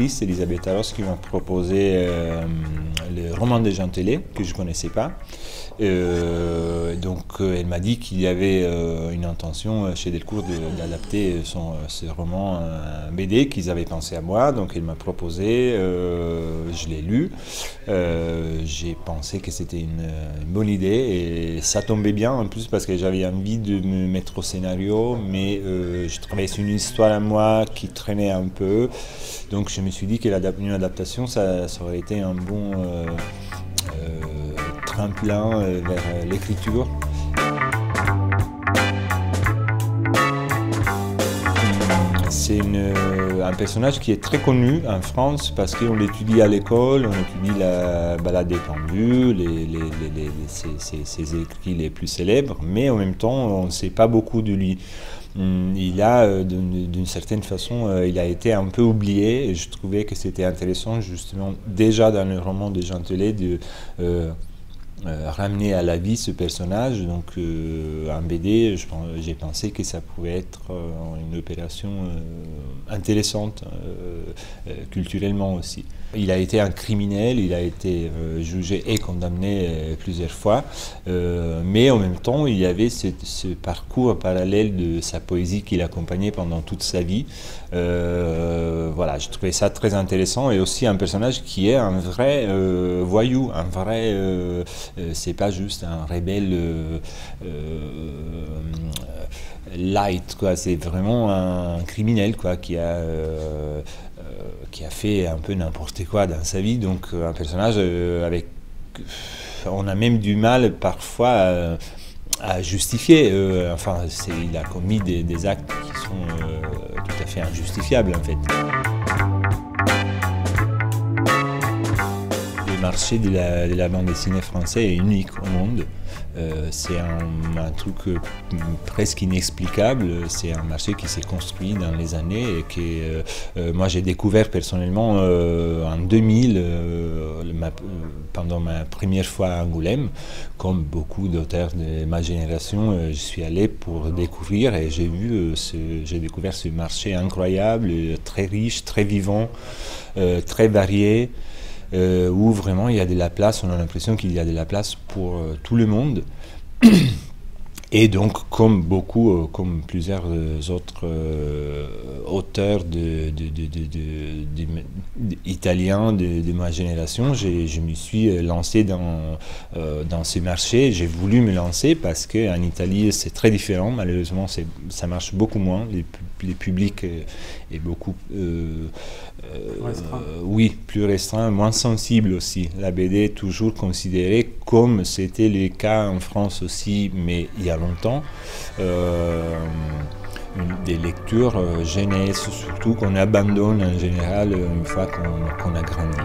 l'éditrice Elisabeth Arros qui m'a proposé le roman de Jean Telet, que je ne connaissais pas. Donc elle m'a dit qu'il y avait une intention chez Delcourt d'adapter ce roman en BD, qu'ils avaient pensé à moi, donc elle m'a proposé, je l'ai lu, j'ai pensé que c'était une bonne idée et ça tombait bien en plus parce que j'avais envie de me mettre au scénario, mais je trouvais une histoire à moi qui traînait un peu, donc je me suis dit que une adaptation ça aurait été un bon tremplin vers l'écriture. C'est un personnage qui est très connu en France parce qu'on l'étudie à l'école, on étudie la balade des pendus, ses écrits les plus célèbres, mais en même temps on ne sait pas beaucoup de lui. Il a, d'une certaine façon, il a été un peu oublié et je trouvais que c'était intéressant justement déjà dans le roman de Jean Telet de ramener à la vie ce personnage. Donc en BD, j'ai pensé que ça pouvait être une opération intéressante culturellement aussi. Il a été un criminel, il a été jugé et condamné plusieurs fois, mais en même temps il y avait ce parcours parallèle de sa poésie qui l'accompagnait pendant toute sa vie. Voilà, je trouvais ça très intéressant et aussi un personnage qui est un vrai voyou, un vrai, c'est pas juste un rebelle light, quoi. C'est vraiment un criminel, quoi, qui a fait un peu n'importe quoi dans sa vie, donc un personnage avec... On a même du mal parfois à justifier, enfin il a commis des actes qui sont tout à fait injustifiables en fait. Le marché de la bande dessinée française est unique au monde. C'est un truc presque inexplicable. C'est un marché qui s'est construit dans les années et que moi j'ai découvert personnellement en 2000, pendant ma première fois à Angoulême. Comme beaucoup d'auteurs de ma génération, je suis allé pour découvrir et j'ai découvert ce marché incroyable, très riche, très vivant, très varié. Où vraiment il y a de la place, on a l'impression qu'il y a de la place pour tout le monde. Et donc, comme plusieurs autres auteurs italiens de ma génération, je me suis lancé dans ce marché. J'ai voulu me lancer parce qu'en Italie, c'est très différent. Malheureusement, ça marche beaucoup moins. Le public est beaucoup oui, plus restreint, moins sensible aussi. La BD est toujours considérée comme c'était le cas en France aussi, mais il y a longtemps, des lectures jeunesse, surtout qu'on abandonne en général une fois qu'on a grandi.